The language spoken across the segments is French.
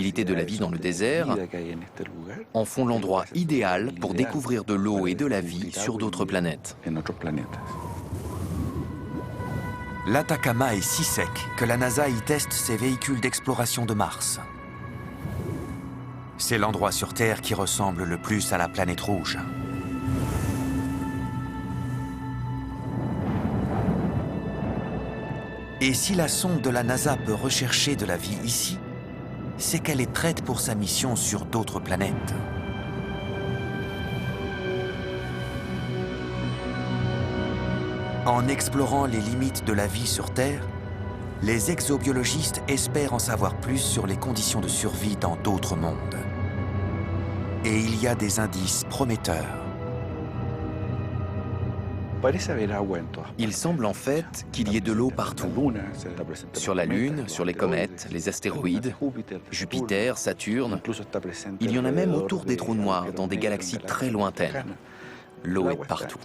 possibilités de la vie dans le désert en font l'endroit idéal pour découvrir de l'eau et de la vie sur d'autres planètes. L'Atacama est si sec que la NASA y teste ses véhicules d'exploration de Mars. C'est l'endroit sur Terre qui ressemble le plus à la planète rouge. Et si la sonde de la NASA peut rechercher de la vie ici, c'est qu'elle est prête pour sa mission sur d'autres planètes. En explorant les limites de la vie sur Terre, les exobiologistes espèrent en savoir plus sur les conditions de survie dans d'autres mondes. Et il y a des indices prometteurs. Il semble en fait qu'il y ait de l'eau partout. Sur la Lune, sur les comètes, les astéroïdes, Jupiter, Saturne. Il y en a même autour des trous noirs, dans des galaxies très lointaines. L'eau est partout.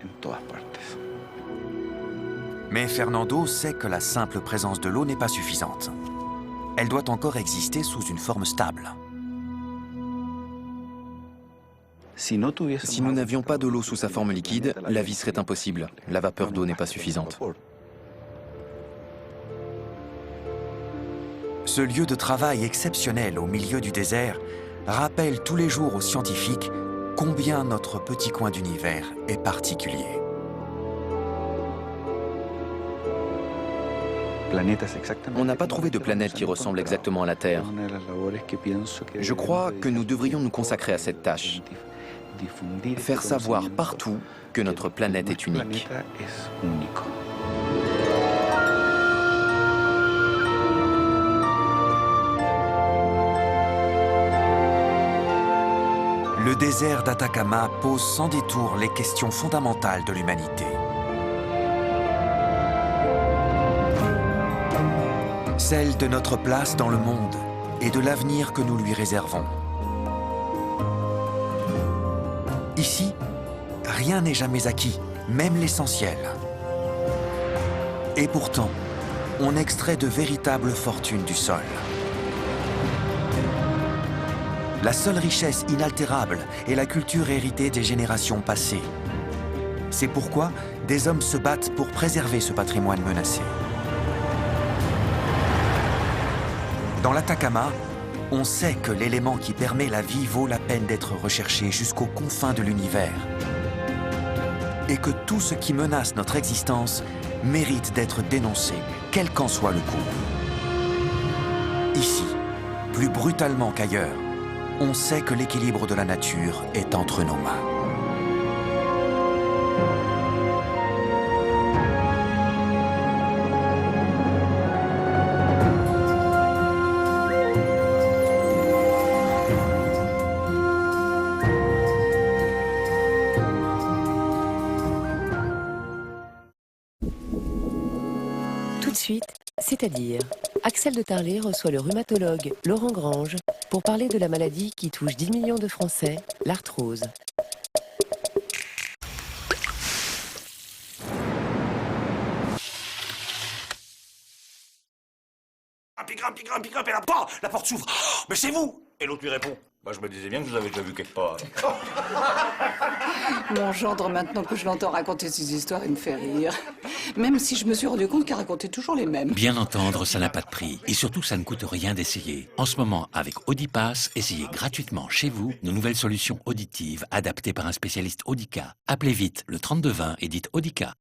Mais Fernando sait que la simple présence de l'eau n'est pas suffisante. Elle doit encore exister sous une forme stable. Si nous n'avions pas de l'eau sous sa forme liquide, la vie serait impossible. La vapeur d'eau n'est pas suffisante. Ce lieu de travail exceptionnel au milieu du désert rappelle tous les jours aux scientifiques combien notre petit coin d'univers est particulier. On n'a pas trouvé de planète qui ressemble exactement à la Terre. Je crois que nous devrions nous consacrer à cette tâche. Faire savoir partout que notre planète est unique. Le désert d'Atacama pose sans détour les questions fondamentales de l'humanité. Celle de notre place dans le monde et de l'avenir que nous lui réservons. Ici, rien n'est jamais acquis, même l'essentiel. Et pourtant, on extrait de véritables fortunes du sol. La seule richesse inaltérable est la culture héritée des générations passées. C'est pourquoi des hommes se battent pour préserver ce patrimoine menacé. Dans l'Atacama, on sait que l'élément qui permet la vie vaut la peine d'être recherché jusqu'aux confins de l'univers. Et que tout ce qui menace notre existence mérite d'être dénoncé, quel qu'en soit le coût. Ici, plus brutalement qu'ailleurs, on sait que l'équilibre de la nature est entre nos mains. C'est-à-dire, Axel de Tarlé reçoit le rhumatologue Laurent Grange pour parler de la maladie qui touche 10 millions de Français, l'arthrose. Grimpe, et la porte s'ouvre. Oh, mais c'est vous! Et l'autre lui répond, bah je me disais bien que je vous avais déjà vu quelque part. Mon gendre, maintenant que je l'entends raconter ces histoires, il me fait rire. Même si je me suis rendu compte qu'il racontait toujours les mêmes. Bien entendre, ça n'a pas de prix. Et surtout, ça ne coûte rien d'essayer. En ce moment, avec Audipass, essayez gratuitement chez vous nos nouvelles solutions auditives adaptées par un spécialiste Audica. Appelez vite le 3220 et dites Audica.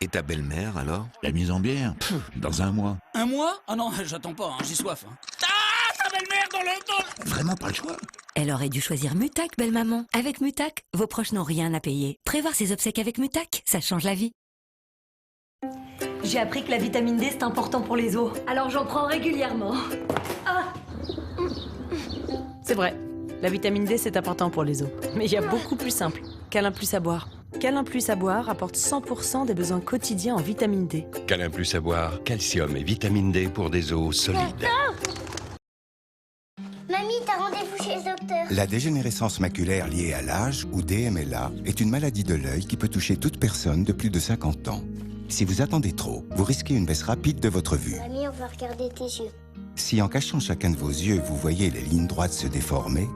Et ta belle-mère, alors? La mise en bière? Dans un mois. Un mois? Ah non, j'attends pas, hein, j'ai soif. Hein. Ah, ta belle-mère dans le dos! Vraiment pas le choix. Elle aurait dû choisir Mutac, belle maman. Avec Mutac, vos proches n'ont rien à payer. Prévoir ses obsèques avec Mutac, ça change la vie. J'ai appris que la vitamine D, c'est important pour les os. Alors j'en prends régulièrement. Ah. C'est vrai. La vitamine D, c'est important pour les os. Mais il y a beaucoup plus simple. Câlin Plus à boire. Câlin Plus à boire apporte 100% des besoins quotidiens en vitamine D. Câlin Plus à boire, calcium et vitamine D pour des os solides. Mamie, t'as rendez-vous chez le docteur. La dégénérescence maculaire liée à l'âge, ou DMLA, est une maladie de l'œil qui peut toucher toute personne de plus de 50 ans. Si vous attendez trop, vous risquez une baisse rapide de votre vue. Mamie, on va regarder tes yeux. Si en cachant chacun de vos yeux, vous voyez les lignes droites se déformer,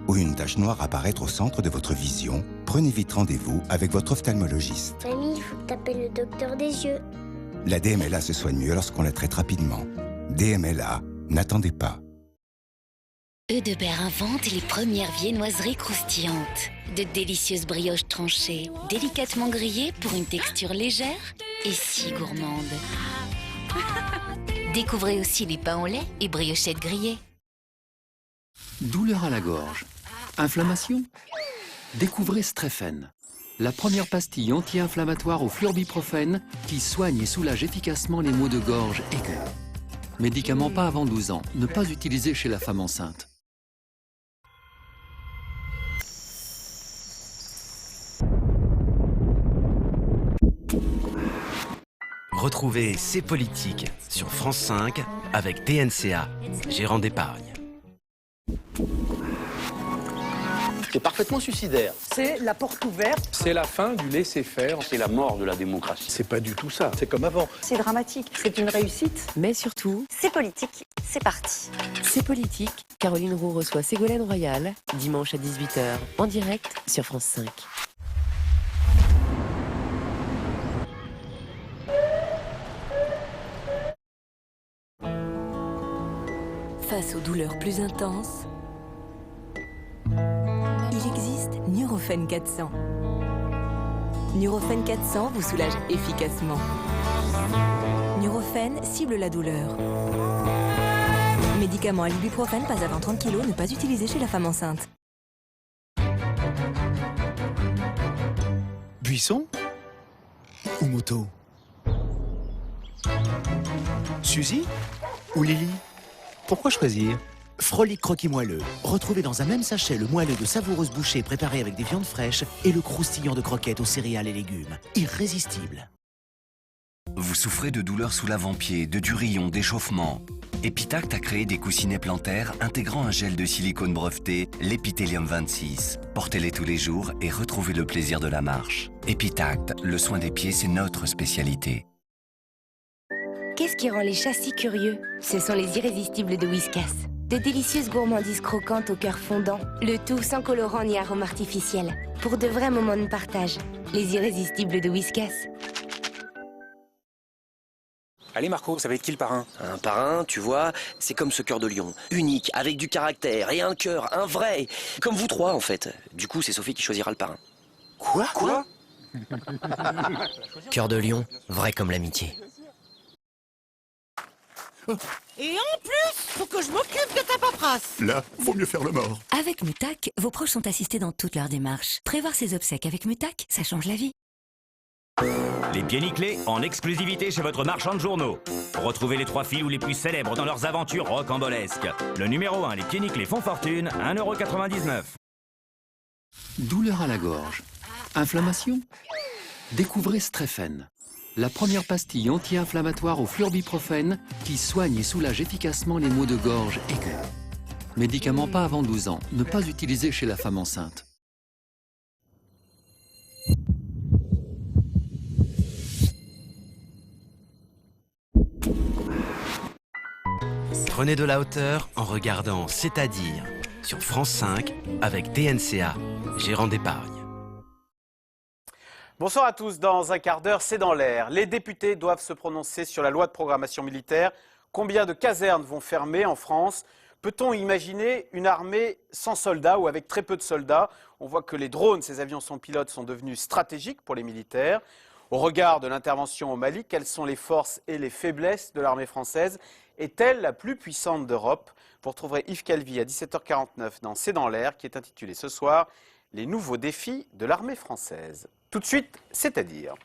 ou une tache noire apparaître au centre de votre vision, prenez vite rendez-vous avec votre ophtalmologiste. Mamie, il faut que t'appelles le docteur des yeux. La DMLA se soigne mieux lorsqu'on la traite rapidement. DMLA, n'attendez pas. Eudebert invente les premières viennoiseries croustillantes. De délicieuses brioches tranchées, délicatement grillées pour une texture légère et si gourmande. Découvrez aussi les pains au lait et briochettes grillées. Douleur à la gorge. Inflammation? Découvrez Stréphène, la première pastille anti-inflammatoire au flurbiprofène qui soigne et soulage efficacement les maux de gorge aigus. Médicament pas avant 12 ans, ne pas utiliser chez la femme enceinte. Retrouvez C'est politique sur France 5 avec TNCA, gérant d'épargne. C'est parfaitement suicidaire. C'est la porte ouverte. C'est la fin du laisser-faire. C'est la mort de la démocratie. C'est pas du tout ça. C'est comme avant. C'est dramatique. C'est une réussite. Mais surtout, C'est politique, c'est parti. c'est politique. Caroline Roux reçoit Ségolène Royal, dimanche à 18h, en direct sur France 5. Face aux douleurs plus intenses, il existe Nurofen 400. Nurofen 400 vous soulage efficacement. Nurofen cible la douleur. Médicament à l'ibuprofène, pas avant 30 kg, ne pas utiliser chez la femme enceinte. Buisson ou moto? Suzy ou Lily? Pourquoi choisir? Frolic croquis moelleux. Retrouvez dans un même sachet le moelleux de savoureuses bouchées préparées avec des viandes fraîches et le croustillant de croquettes aux céréales et légumes. Irrésistible. Vous souffrez de douleurs sous l'avant-pied, de durillon, d'échauffement. Epitact a créé des coussinets plantaires intégrant un gel de silicone breveté, l'Epithélium 26. Portez-les tous les jours et retrouvez le plaisir de la marche. Epitact, le soin des pieds, c'est notre spécialité. Qu'est-ce qui rend les chats si curieux? Ce sont les irrésistibles de Whiskas. De délicieuses gourmandises croquantes au cœur fondant, le tout sans colorant ni arôme artificiel. Pour de vrais moments de partage, les irrésistibles de Whiskas. Allez Marco, ça va être qui le parrain? Un parrain, tu vois, c'est comme ce cœur de lion. Unique, avec du caractère et un cœur, un vrai. Comme vous trois, en fait. Du coup, c'est Sophie qui choisira le parrain. Quoi? Cœur de lion, vrai comme l'amitié. Et en plus, faut que je m'occupe de ta paperasse. Là, vaut mieux faire le mort. Avec Mutac, vos proches sont assistés dans toutes leurs démarches. Prévoir ses obsèques avec Mutac, ça change la vie. Les pieds nickelés en exclusivité chez votre marchand de journaux. Retrouvez les 3 filous les plus célèbres dans leurs aventures rocambolesques. Le numéro 1, les pieds nickelés font fortune, 1,99 €. Douleur à la gorge. Inflammation? Découvrez Stréphène, la première pastille anti-inflammatoire au flurbiprofène qui soigne et soulage efficacement les maux de gorge aigus. Médicament pas avant 12 ans, ne pas utiliser chez la femme enceinte. Prenez de la hauteur en regardant C'est-à-dire sur France 5 avec TNCA, gérant d'épargne. Bonsoir à tous. Dans un quart d'heure, c'est dans l'air. Les députés doivent se prononcer sur la loi de programmation militaire. Combien de casernes vont fermer en France? Peut-on imaginer une armée sans soldats ou avec très peu de soldats? On voit que les drones, ces avions sans pilote, sont devenus stratégiques pour les militaires. Au regard de l'intervention au Mali, quelles sont les forces et les faiblesses de l'armée française? Est-elle la plus puissante d'Europe? Vous retrouverez Yves Calvi à 17h49 dans C'est dans l'air, qui est intitulé ce soir « Les nouveaux défis de l'armée française ». Tout de suite, c'est-à-dire.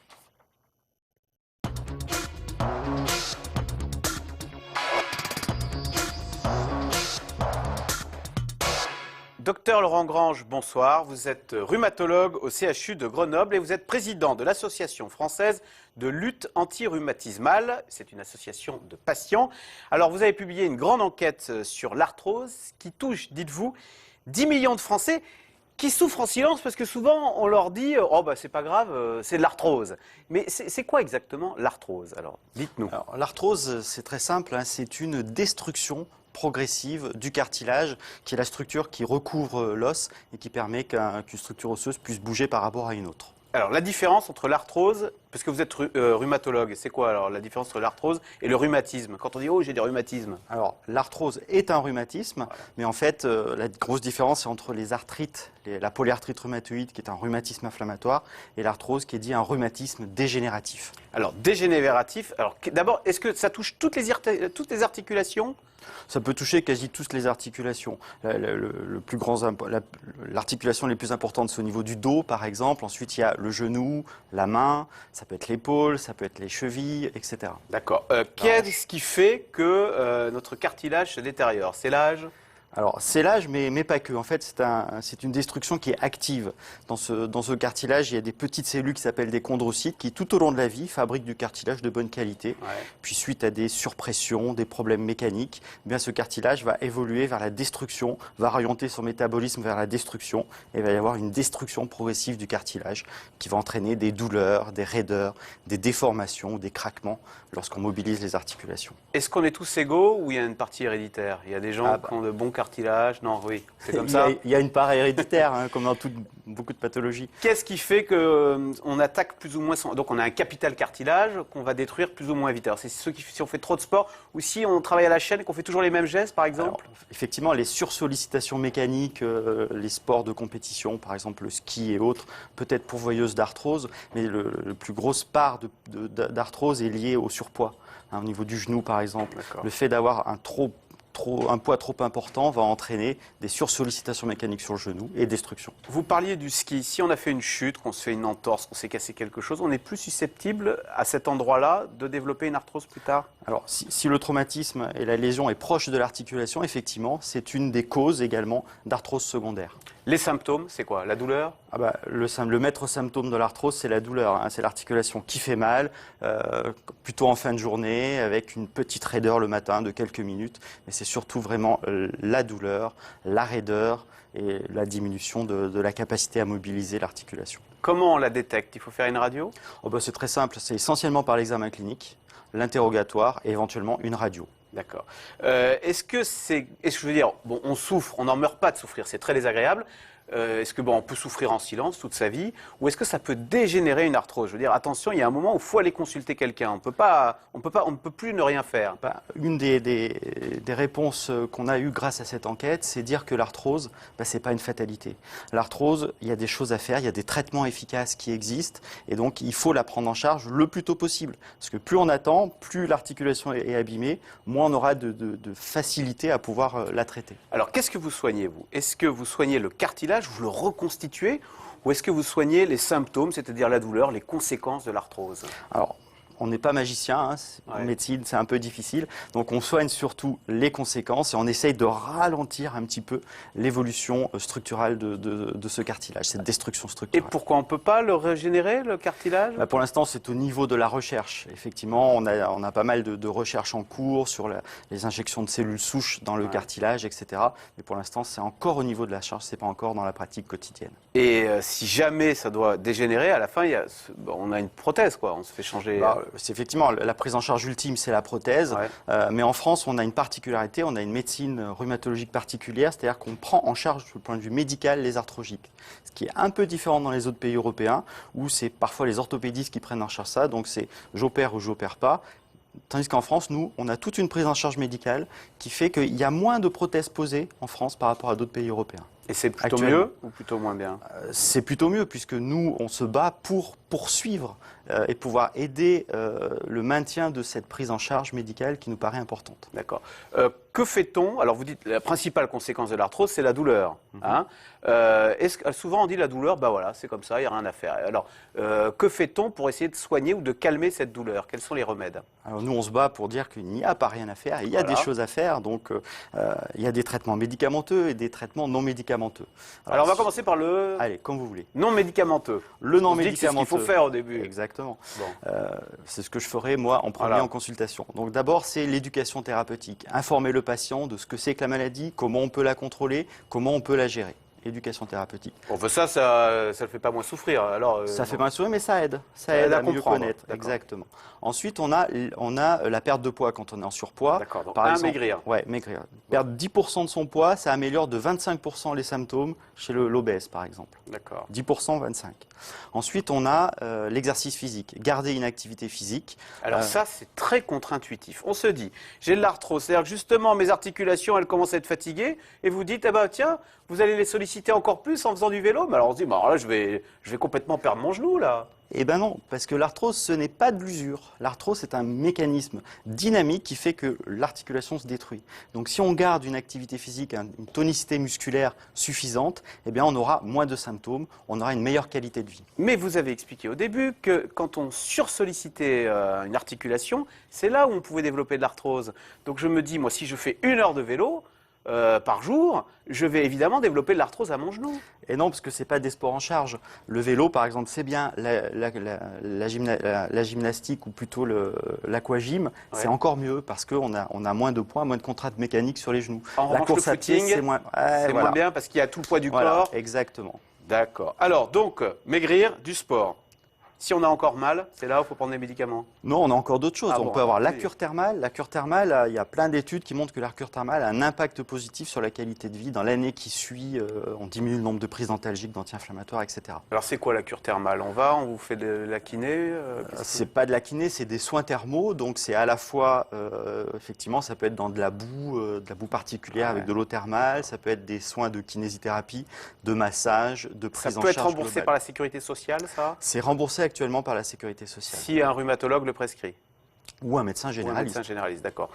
Docteur Laurent Grange, bonsoir. Vous êtes rhumatologue au CHU de Grenoble et vous êtes président de l'Association française de lutte anti-rhumatismale. C'est une association de patients. Alors, vous avez publié une grande enquête sur l'arthrose qui touche, dites-vous, 10 millions de Français. qui souffrent en silence parce que souvent on leur dit « Oh bah c'est pas grave, c'est de l'arthrose ». Mais c'est quoi exactement l'arthrose? Alors dites-nous. L'arthrose, c'est très simple, hein, c'est une destruction progressive du cartilage, qui est la structure qui recouvre l'os et qui permet qu'une structure osseuse puisse bouger par rapport à une autre. Alors la différence entre l'arthrose, parce que vous êtes rhumatologue, c'est quoi alors la différence entre l'arthrose et le rhumatisme? Quand on dit « Oh, j'ai des rhumatismes ». Alors l'arthrose est un rhumatisme, mais en fait la grosse différence c'est entre les arthrites, la polyarthrite rhumatoïde qui est un rhumatisme inflammatoire et l'arthrose qui est dit un rhumatisme dégénératif. Alors dégénératif, alors d'abord est-ce que ça touche toutes les articulations? Ça peut toucher quasi toutes les articulations. L'articulation les plus importantes, c'est au niveau du dos, par exemple. Ensuite, il y a le genou, la main, ça peut être l'épaule, ça peut être les chevilles, etc. D'accord. Qu'est-ce qui fait que notre cartilage se détériore? C'est l'âge? Alors, c'est l'âge, mais pas que. En fait, c'est une destruction qui est active. Dans ce cartilage, il y a des petites cellules qui s'appellent des chondrocytes qui, tout au long de la vie, fabriquent du cartilage de bonne qualité. Ouais. Puis, suite à des surpressions, des problèmes mécaniques, eh bien, ce cartilage va évoluer vers la destruction, va orienter son métabolisme vers la destruction, et il va y avoir une destruction progressive du cartilage qui va entraîner des douleurs, des raideurs, des déformations, des craquements lorsqu'on mobilise les articulations. Est-ce qu'on est tous égaux ou il y a une partie héréditaire? Il y a des gens qui ont de bons cartilage, non, oui, c'est comme ça. Il y a une part héréditaire, hein, comme dans beaucoup de pathologies. Qu'est-ce qui fait qu'on attaque plus ou moins donc on a un capital cartilage qu'on va détruire plus ou moins vite? Alors c'est si on fait trop de sport ou si on travaille à la chaîne et qu'on fait toujours les mêmes gestes, par exemple? Alors, effectivement, les sursollicitations mécaniques, les sports de compétition, par exemple le ski et autres, peut-être pourvoyeuses d'arthrose, mais le plus grosse part d'arthrose est liée au surpoids. Hein, au niveau du genou, par exemple, le fait d'avoir un poids trop important va entraîner des sursollicitations mécaniques sur le genou et destruction. Vous parliez du ski. Si on a fait une chute, qu'on se fait une entorse, qu'on s'est cassé quelque chose, on est plus susceptible à cet endroit-là de développer une arthrose plus tard? Alors, si le traumatisme et la lésion est proche de l'articulation, effectivement, c'est une des causes également d'arthrose secondaire. Les symptômes, c'est quoi? La douleur? Le maître symptôme de l'arthrose, c'est la douleur. Hein. C'est l'articulation qui fait mal, plutôt en fin de journée, avec une petite raideur le matin de quelques minutes. Mais c'est surtout vraiment la douleur, la raideur et la diminution de la capacité à mobiliser l'articulation. Comment on la détecte? Il faut faire une radio? C'est très simple. C'est essentiellement par l'examen clinique, l'interrogatoire et éventuellement une radio. D'accord. Est-ce que je veux dire, bon, on souffre, on n'en meurt pas de souffrir, c'est très désagréable. Est-ce que on peut souffrir en silence toute sa vie, ou est-ce que ça peut dégénérer une arthrose? Je veux dire, attention, il y a un moment où il faut aller consulter quelqu'un. On ne peut plus ne rien faire. Une des réponses qu'on a eues grâce à cette enquête, c'est dire que l'arthrose, c'est pas une fatalité. L'arthrose, il y a des choses à faire, il y a des traitements efficaces qui existent, et donc il faut la prendre en charge le plus tôt possible. Parce que plus on attend, plus l'articulation est abîmée, moins on aura de facilité à pouvoir la traiter. Alors, qu'est-ce que vous soignez, vous? Est-ce que vous soignez le cartilage, vous le reconstituez, ou est-ce que vous soignez les symptômes, c'est-à-dire la douleur, les conséquences de l'arthrose? Alors, on n'est pas magicien, hein, en médecine c'est un peu difficile, donc on soigne surtout les conséquences et on essaye de ralentir un petit peu l'évolution structurale de ce cartilage, cette destruction structurelle. Et pourquoi on ne peut pas le régénérer, le cartilage? Pour l'instant c'est au niveau de la recherche. Effectivement, on a pas mal de recherches en cours sur les injections de cellules souches dans le cartilage, etc. Mais pour l'instant c'est encore au niveau de la recherche, c'est pas encore dans la pratique quotidienne. Et si jamais ça doit dégénérer, à la fin on a une prothèse, quoi. On se fait changer... C'est effectivement, la prise en charge ultime, c'est la prothèse. Mais en France, on a une particularité, on a une médecine rhumatologique particulière, c'est-à-dire qu'on prend en charge, du point de vue médical, les arthrosiques. Ce qui est un peu différent dans les autres pays européens, où c'est parfois les orthopédistes qui prennent en charge ça, donc c'est j'opère ou j'opère pas. Tandis qu'en France, nous, on a toute une prise en charge médicale qui fait qu'il y a moins de prothèses posées en France par rapport à d'autres pays européens. Et c'est plutôt mieux ou plutôt moins bien? C'est plutôt mieux, puisque nous, on se bat pour poursuivre et pouvoir aider le maintien de cette prise en charge médicale qui nous paraît importante. D'accord. Que fait-on? Alors vous dites la principale conséquence de l'arthrose, c'est la douleur. Hein, souvent on dit la douleur, voilà, c'est comme ça, il n'y a rien à faire. Alors que fait-on pour essayer de soigner ou de calmer cette douleur? Quels sont les remèdes? Alors nous on se bat pour dire qu'il n'y a pas rien à faire, il y a des choses à faire, donc il y a des traitements médicamenteux et des traitements non médicamenteux. Alors on va commencer par le... Allez, comme vous voulez. Non médicamenteux. Le non médicamenteux. C'est ce qu'il faut faire au début. Exactement. Bon. C'est ce que je ferai moi en premier en consultation. Donc d'abord c'est l'éducation thérapeutique, informer le patient de ce que c'est que la maladie, comment on peut la contrôler, comment on peut la gérer. éducation thérapeutique. Bon, ben ça le fait pas moins souffrir. Alors, ça fait moins souffrir, mais ça aide. Ça aide à mieux connaître. Exactement. Ensuite, on a la perte de poids quand on est en surpoids. D'accord, donc par exemple, maigrir. Ouais, maigrir. Perdre 10% de son poids, ça améliore de 25% les symptômes chez l'obèse, par exemple. D'accord. 10%, 25%. Ensuite, on a l'exercice physique. Garder une activité physique. Alors ça, c'est très contre-intuitif. On se dit, j'ai de l'arthrose, c'est-à-dire que justement, mes articulations, elles commencent à être fatiguées, et vous dites, eh ben tiens, vous allez les solliciter encore plus en faisant du vélo. Mais alors on se dit, bah, alors là, je vais complètement perdre mon genou, là. Eh bien non, parce que l'arthrose, ce n'est pas de l'usure. L'arthrose, c'est un mécanisme dynamique qui fait que l'articulation se détruit. Donc si on garde une activité physique, une tonicité musculaire suffisante, eh bien on aura moins de symptômes, on aura une meilleure qualité de vie. Mais vous avez expliqué au début que quand on sursollicitait une articulation, c'est là où on pouvait développer de l'arthrose. Donc je me dis, moi, si je fais 1 heure de vélo, par jour, je vais évidemment développer de l'arthrose à mon genou. Et non, parce que ce n'est pas des sports en charge. Le vélo, par exemple, c'est bien. La gymnastique, ou plutôt l'aquagym, c'est encore mieux parce qu'on a moins de poids, moins de contraintes mécaniques sur les genoux. En revanche, le footing, c'est moins bien parce qu'il y a tout le poids du corps. Exactement. D'accord. Alors, donc, maigrir, du sport. Si on a encore mal, c'est là où il faut prendre des médicaments. Non, on a encore d'autres choses. On peut avoir la oui. cure thermale. La cure thermale, il y a plein d'études qui montrent que la cure thermale a un impact positif sur la qualité de vie. Dans l'année qui suit, on diminue le nombre de prises antalgiques, d'anti-inflammatoires, etc. Alors c'est quoi la cure thermale? On vous fait de la kiné C'est pas de la kiné, c'est des soins thermaux. Donc c'est à la fois, effectivement, ça peut être dans de la boue particulière avec de l'eau thermale. Ça peut être des soins de kinésithérapie, de massage, de prise en charge. Ça peut être remboursé globale. par la sécurité sociale, ça? C'est remboursé actuellement par la sécurité sociale. Si un rhumatologue le prescrit. Ou un médecin généraliste. Ou un médecin généraliste, d'accord.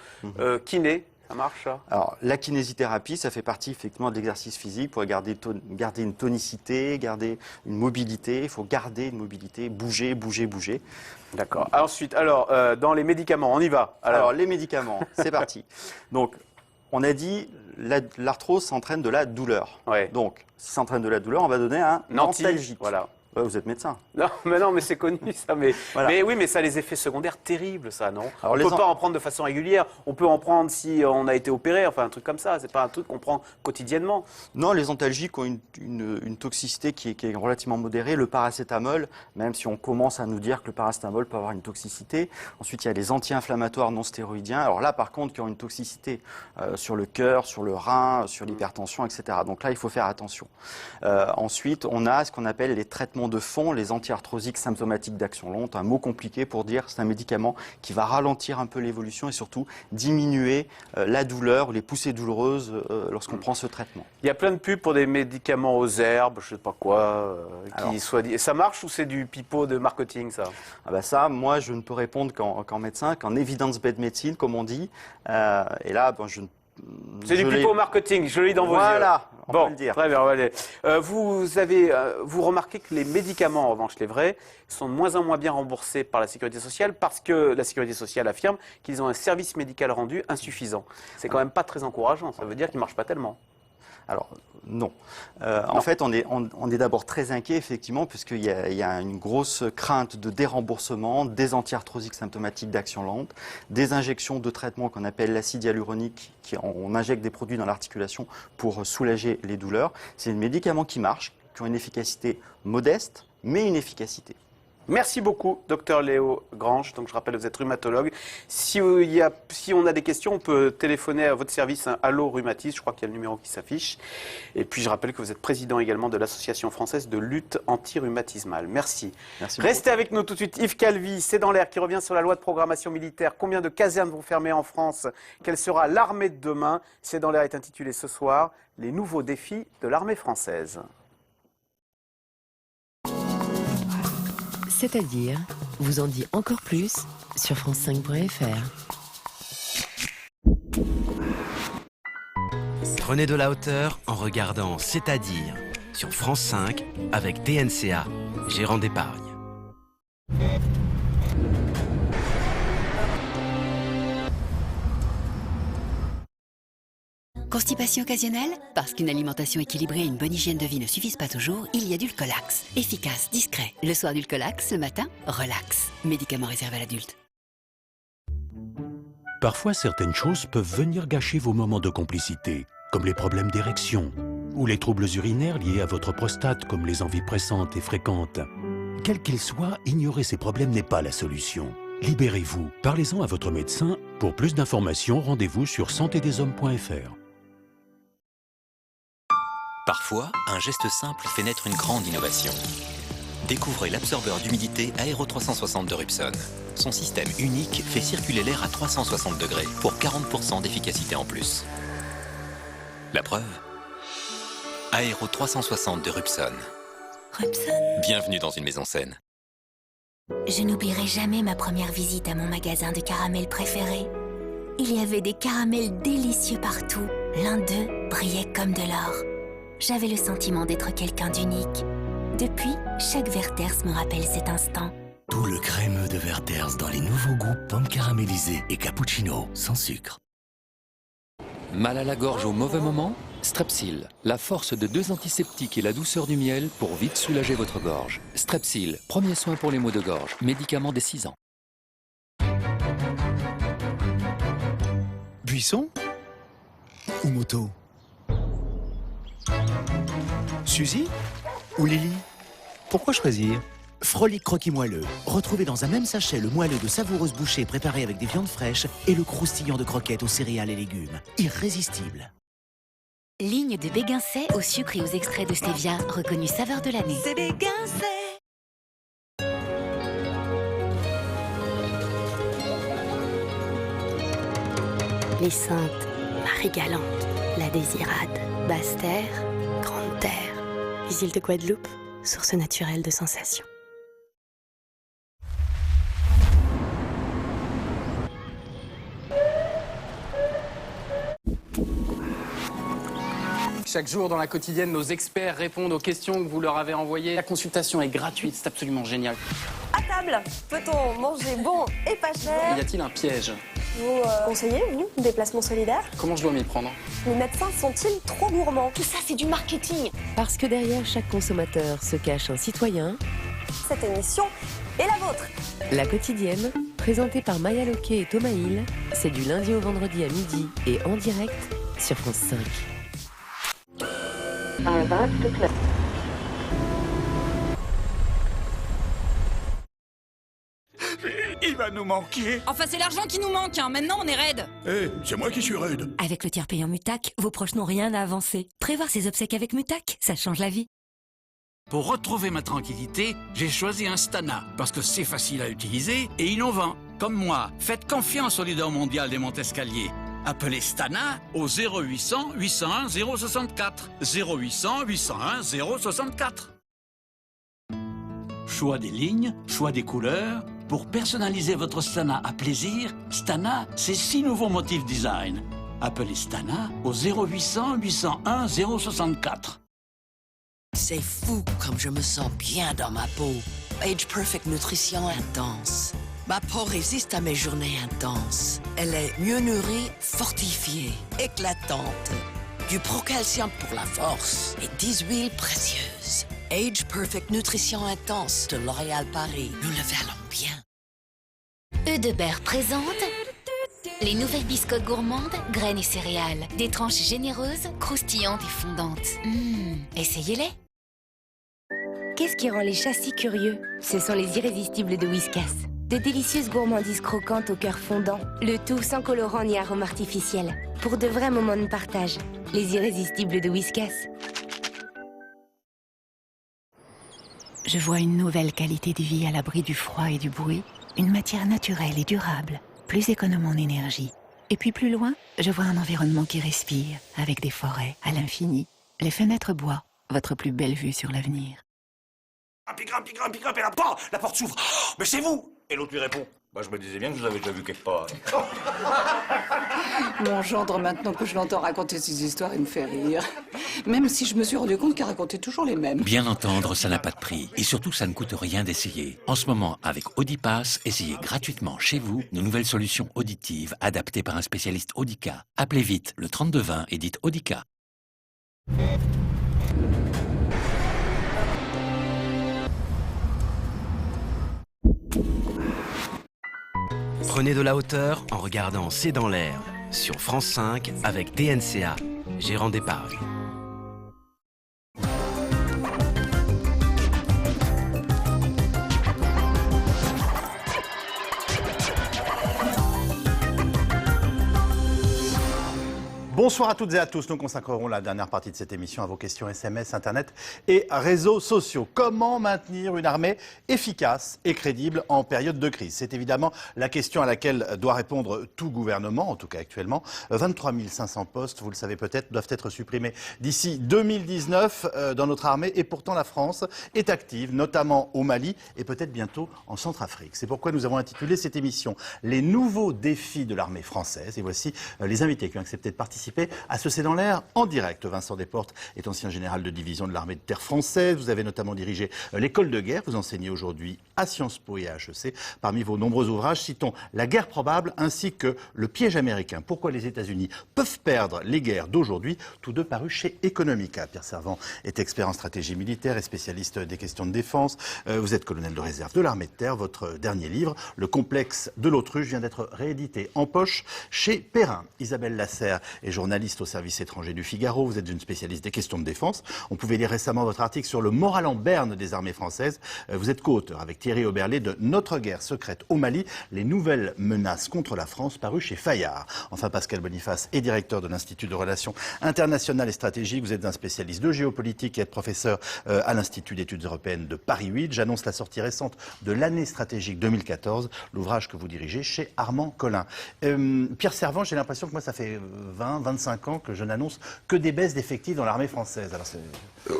Kiné, ça marche, ça? Alors, la kinésithérapie, ça fait partie effectivement de l'exercice physique pour garder une tonicité, garder une mobilité. Il faut garder une mobilité, bouger. D'accord. Ensuite, alors, dans les médicaments, on y va. Alors les médicaments, c'est parti. Donc, on a dit l'arthrose s'entraîne de la douleur. Ouais. Donc, si ça entraîne de la douleur, on va donner un antalgique. Voilà. Vous êtes médecin. Non, mais c'est connu ça. Mais, voilà. mais oui, mais ça a les effets secondaires terribles, ça, non? Alors, on ne peut pas en prendre de façon régulière. On peut en prendre si on a été opéré, enfin un truc comme ça. C'est pas un truc qu'on prend quotidiennement. Non, les antalgiques ont une toxicité qui est relativement modérée. Le paracétamol, même si on commence à nous dire que le paracétamol peut avoir une toxicité. Ensuite, il y a les anti-inflammatoires non stéroïdiens. Alors là, par contre, qui ont une toxicité sur le cœur, sur le rein, sur l'hypertension, etc. Donc là, il faut faire attention. Ensuite, on a ce qu'on appelle les traitements de fond, les anti-arthrosiques symptomatiques d'action longue, un mot compliqué pour dire c'est un médicament qui va ralentir un peu l'évolution et surtout diminuer la douleur, les poussées douloureuses lorsqu'on prend ce traitement. Il y a plein de pubs pour des médicaments aux herbes, je sais pas quoi, ça marche ou c'est du pipeau de marketing, ça? Ça, moi, je ne peux répondre qu'en médecin, qu'en evidence-based medicine, comme on dit. Et là, je ne C'est du pipeau marketing, je le lis dans vos yeux. Voilà, on bon, peut le dire. Très bien, allez. Vous remarquez que les médicaments, en revanche, les vrais, sont de moins en moins bien remboursés par la Sécurité sociale parce que la Sécurité sociale affirme qu'ils ont un service médical rendu insuffisant. C'est quand même pas très encourageant, ça veut dire qu'ils ne marchent pas tellement. Alors, non. En fait, on est d'abord très inquiet, effectivement, puisqu'il y a une grosse crainte de déremboursement, des anti-arthrosiques symptomatiques d'action lente, des injections de traitement qu'on appelle l'acide hyaluronique, on injecte des produits dans l'articulation pour soulager les douleurs. C'est des médicaments qui marchent, qui ont une efficacité modeste, mais une efficacité. Merci beaucoup, Dr Léo Grange. Donc, je rappelle, vous êtes rhumatologue. Si on a des questions, on peut téléphoner à votre service, Allo Rhumatisme. Je crois qu'il y a le numéro qui s'affiche. Et puis, je rappelle que vous êtes président également de l'Association française de lutte anti-rhumatismale. Merci. Restez avec nous tout de suite. Yves Calvi, c'est dans l'air, qui revient sur la loi de programmation militaire. Combien de casernes vont fermer en France? Quelle sera l'armée de demain? C'est dans l'air est intitulé ce soir « Les nouveaux défis de l'armée française ». C'est-à-dire, vous en dit encore plus sur france5.fr. Prenez de la hauteur en regardant C'est-à-dire sur France 5 avec TNCA, gérant d'épargne. Constipation occasionnelle? Parce qu'une alimentation équilibrée et une bonne hygiène de vie ne suffisent pas toujours, il y a Dulcolax. Efficace, discret. Le soir Dulcolax, le matin, relax. Médicament réservé à l'adulte. Parfois, certaines choses peuvent venir gâcher vos moments de complicité, comme les problèmes d'érection, ou les troubles urinaires liés à votre prostate comme les envies pressantes et fréquentes. Quels qu'ils soient, ignorer ces problèmes n'est pas la solution. Libérez-vous. Parlez-en à votre médecin. Pour plus d'informations, rendez-vous sur santédeshommes.fr. Parfois, un geste simple fait naître une grande innovation. Découvrez l'absorbeur d'humidité Aéro 360 de Rupson. Son système unique fait circuler l'air à 360 degrés pour 40% d'efficacité en plus. La preuve ? Aéro 360 de Rupson. Rupson. Bienvenue dans une maison saine. Je n'oublierai jamais ma première visite à mon magasin de caramels préféré. Il y avait des caramels délicieux partout. L'un d'eux brillait comme de l'or. J'avais le sentiment d'être quelqu'un d'unique. Depuis, chaque Werther's me rappelle cet instant. Tout le crémeux de Werther's dans les nouveaux goûts pommes caramélisées et cappuccino sans sucre. Mal à la gorge au mauvais moment? Strepsil, la force de 2 antiseptiques et la douceur du miel pour vite soulager votre gorge. Strepsil, premier soin pour les maux de gorge, médicament dès 6 ans. Buisson ou moto? Suzy ou Lily? Pourquoi choisir? Frolic Croquis Moelleux. Retrouvez dans un même sachet le moelleux de savoureuses bouchées préparées avec des viandes fraîches et le croustillant de croquettes aux céréales et légumes. Irrésistible. Ligne de Béguincet au sucre et aux extraits de stevia, reconnu saveur de l'année. C'est Béguincet. Les Saintes, Marie Galante, La Désirade, Basse-Terre, Grande-Terre, les îles de Guadeloupe, source naturelle de sensations. Chaque jour dans la quotidienne, nos experts répondent aux questions que vous leur avez envoyées. La consultation est gratuite, c'est absolument génial. À table, peut-on manger bon et pas cher? Y a-t-il un piège? Vous conseillez, vous, des placements solidaires? Comment je dois m'y prendre? Les médecins sont-ils trop gourmands? Tout ça, c'est du marketing. Parce que derrière chaque consommateur se cache un citoyen. Cette émission est la vôtre. La quotidienne, présentée par Maya Loquet et Thomas Hill, c'est du lundi au vendredi à midi et en direct sur France 5. Il va nous manquer. Enfin, c'est l'argent qui nous manque, hein. Maintenant on est raide. Eh, c'est moi qui suis raide. Avec le tiers payant Mutac, vos proches n'ont rien à avancer. Prévoir ses obsèques avec Mutac, ça change la vie. Pour retrouver ma tranquillité, j'ai choisi un Stana, parce que c'est facile à utiliser et innovant. Comme moi, faites confiance au leader mondial des Montescaliers. Appelez Stana au 0800 801 064. 0800 801 064. Choix des lignes, choix des couleurs. Pour personnaliser votre Stana à plaisir, Stana, c'est 6 nouveaux motifs design. Appelez Stana au 0800 801 064. C'est fou comme je me sens bien dans ma peau. Age Perfect Nutrition Intense. Ma peau résiste à mes journées intenses. Elle est mieux nourrie, fortifiée, éclatante. Du procalcium pour la force et 10 huiles précieuses. Age Perfect Nutrition Intense de L'Oréal Paris. Nous le valons bien. Eudebert présente les nouvelles biscottes gourmandes, graines et céréales. Des tranches généreuses, croustillantes et fondantes. Essayez-les. Qu'est-ce qui rend les chats si curieux? Ce sont les irrésistibles de Whiskas. De délicieuses gourmandises croquantes au cœur fondant. Le tout sans colorant ni arôme artificiel. Pour de vrais moments de partage. Les irrésistibles de Whiskas. Je vois une nouvelle qualité de vie à l'abri du froid et du bruit. Une matière naturelle et durable, plus économe en énergie. Et puis plus loin, je vois un environnement qui respire, avec des forêts à l'infini. Les fenêtres bois, votre plus belle vue sur l'avenir. Grimpe, et la porte s'ouvre. Oh, mais c'est vous! Et l'autre lui répond. Bah, je me disais bien que je vous avais déjà vu quelque part. Mon gendre, maintenant que je l'entends raconter ces histoires, il me fait rire. Même si je me suis rendu compte qu'il racontait toujours les mêmes. Bien entendre, ça n'a pas de prix. Et surtout, ça ne coûte rien d'essayer. En ce moment, avec Audipass, essayez gratuitement chez vous nos nouvelles solutions auditives adaptées par un spécialiste Audica. Appelez vite le 3220 et dites Audica. Prenez de la hauteur en regardant C'est dans l'air sur France 5 avec TNCA, gérant d'épargne. Bonsoir à toutes et à tous. Nous consacrerons la dernière partie de cette émission à vos questions SMS, Internet et réseaux sociaux. Comment maintenir une armée efficace et crédible en période de crise? C'est évidemment la question à laquelle doit répondre tout gouvernement, en tout cas actuellement. 23 500 postes, vous le savez peut-être, doivent être supprimés d'ici 2019 dans notre armée. Et pourtant, la France est active, notamment au Mali et peut-être bientôt en Centrafrique. C'est pourquoi nous avons intitulé cette émission « Les nouveaux défis de l'armée française ». Et voici les invités qui ont accepté de participer à ce C'est dans l'air en direct. Vincent Desportes est ancien général de division de l'armée de terre française. Vous avez notamment dirigé l'école de guerre. Vous enseignez aujourd'hui à Sciences Po et à HEC. Parmi vos nombreux ouvrages, citons La guerre probable ainsi que Le piège américain. Pourquoi les États-Unis peuvent perdre les guerres d'aujourd'hui, tous deux parus chez Economica. Pierre Servan est expert en stratégie militaire et spécialiste des questions de défense. Vous êtes colonel de réserve de l'armée de terre. Votre dernier livre, Le complexe de l'autruche, vient d'être réédité en poche chez Perrin. Isabelle Lasserre est journaliste au service étranger du Figaro. Vous êtes une spécialiste des questions de défense. On pouvait lire récemment votre article sur le moral en berne des armées françaises. Vous êtes co-auteur avec Thierry Oberlé de Notre guerre secrète au Mali, les nouvelles menaces contre la France, paru chez Fayard. Enfin, Pascal Boniface est directeur de l'Institut de relations internationales et stratégiques. Vous êtes un spécialiste de géopolitique et êtes professeur à l'Institut d'études européennes de Paris 8. J'annonce la sortie récente de l'année stratégique 2014, l'ouvrage que vous dirigez chez Armand Collin. Pierre Servan, j'ai l'impression que moi, ça fait 25 ans que je n'annonce que des baisses d'effectifs dans l'armée française. Alors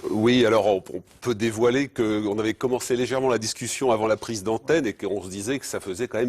oui, alors on peut dévoiler qu'on avait commencé légèrement la discussion avant la prise d'antenne et qu'on se disait que ça faisait quand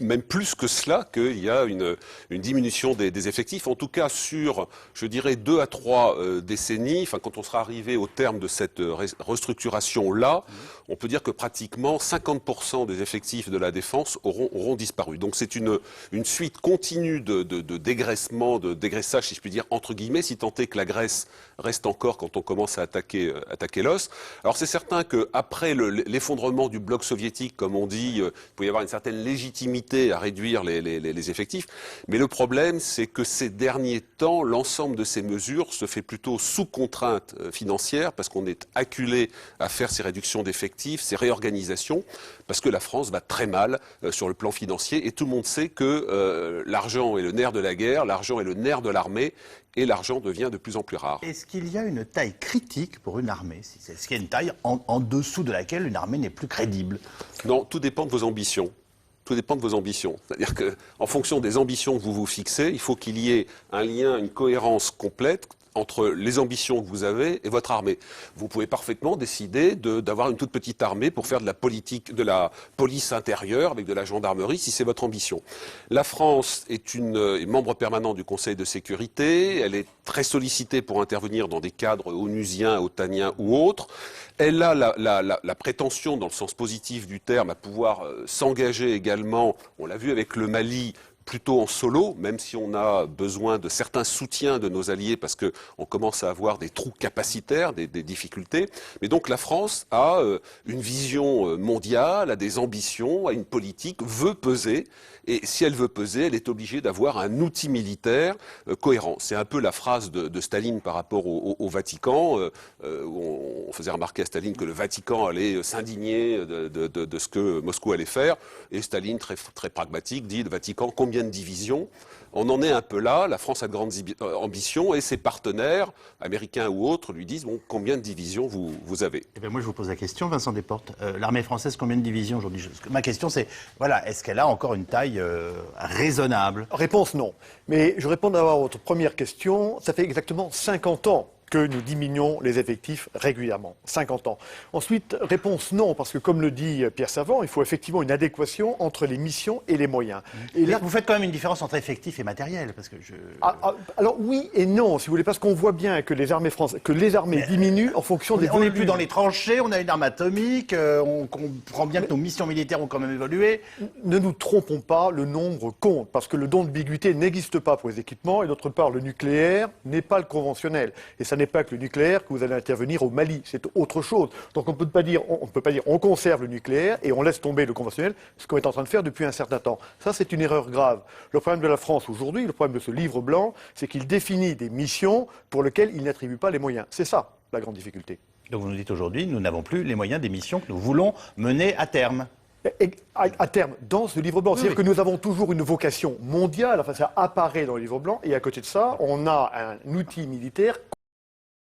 même plus que cela, qu'il y a une diminution des effectifs, en tout cas sur, je dirais, 2 à 3 décennies, enfin quand on sera arrivé au terme de cette restructuration-là, on peut dire que pratiquement 50% des effectifs de la défense auront disparu. Donc c'est une suite continue de dégraissement, de dégraissage, si je puis dire, entre guillemets, si tant est que la graisse reste encore quand on commence à attaquer l'os. Alors c'est certain qu'après l'effondrement du bloc soviétique, comme on dit, il peut y avoir une certaine légitimité à réduire les effectifs. Mais le problème, c'est que ces derniers temps, l'ensemble de ces mesures se fait plutôt sous contrainte financière, parce qu'on est acculé à faire ces réductions d'effectifs, ces réorganisations, parce que la France va très mal sur le plan financier. Et tout le monde sait que l'argent est le nerf de la guerre, l'argent est le nerf de l'armée, et l'argent devient de plus en plus rare. Est-ce qu'il y a une taille critique pour une armée? Est-ce qu'il y a une taille en dessous de laquelle une armée n'est plus crédible? Non, tout dépend de vos ambitions. Tout dépend de vos ambitions. C'est-à-dire qu'en fonction des ambitions que vous vous fixez, il faut qu'il y ait un lien, une cohérence complète entre les ambitions que vous avez et votre armée. Vous pouvez parfaitement décider d'avoir une toute petite armée pour faire de la police intérieure avec de la gendarmerie, si c'est votre ambition. La France est membre permanent du Conseil de sécurité, elle est très sollicitée pour intervenir dans des cadres onusiens, otaniens ou autres. Elle a la prétention, dans le sens positif du terme, à pouvoir s'engager également, on l'a vu avec le Mali, plutôt en solo, même si on a besoin de certains soutiens de nos alliés parce qu'on commence à avoir des trous capacitaires, des difficultés. Mais donc la France a une vision mondiale, a des ambitions, a une politique, veut peser. Et si elle veut peser, elle est obligée d'avoir un outil militaire cohérent. C'est un peu la phrase de Staline par rapport au Vatican, où on faisait remarquer à Staline que le Vatican allait s'indigner de ce que Moscou allait faire. Et Staline, très, très pragmatique, dit le Vatican, combien de divisions? On en est un peu là, la France a de grandes ambitions et ses partenaires, américains ou autres, lui disent bon, combien de divisions vous avez? Eh bien moi je vous pose la question, Vincent Desportes. L'armée française, combien de divisions aujourd'hui? Ma question c'est, voilà, est-ce qu'elle a encore une taille raisonnable? Réponse non. Mais je réponds d'abord à votre première question. Ça fait exactement 50 ans que nous diminuons les effectifs régulièrement. 50 ans. Ensuite, réponse non, parce que comme le dit Pierre Servan, il faut effectivement une adéquation entre les missions et les moyens. Et là, vous faites quand même une différence entre effectifs et matériel, parce que alors oui et non, si vous voulez, parce qu'on voit bien que les armées françaises, que les armées diminuent en fonction des volumes. On n'est plus dans les tranchées, on a une arme atomique, on comprend bien que nos missions militaires ont quand même évolué. Ne nous trompons pas, le nombre compte, parce que le don d'ambiguïté n'existe pas pour les équipements, et d'autre part, le nucléaire n'est pas le conventionnel. Et ça n'est pas que le nucléaire que vous allez intervenir au Mali, c'est autre chose. Donc on ne peut pas dire on conserve le nucléaire et on laisse tomber le conventionnel, ce qu'on est en train de faire depuis un certain temps. Ça, c'est une erreur grave. Le problème de la France aujourd'hui, le problème de ce livre blanc, c'est qu'il définit des missions pour lesquelles il n'attribue pas les moyens. C'est ça, la grande difficulté. Donc vous nous dites aujourd'hui, nous n'avons plus les moyens des missions que nous voulons mener à terme. Et à terme, dans ce livre blanc. C'est-à-dire que nous avons toujours une vocation mondiale, enfin ça apparaît dans le livre blanc, et à côté de ça, on a un outil militaire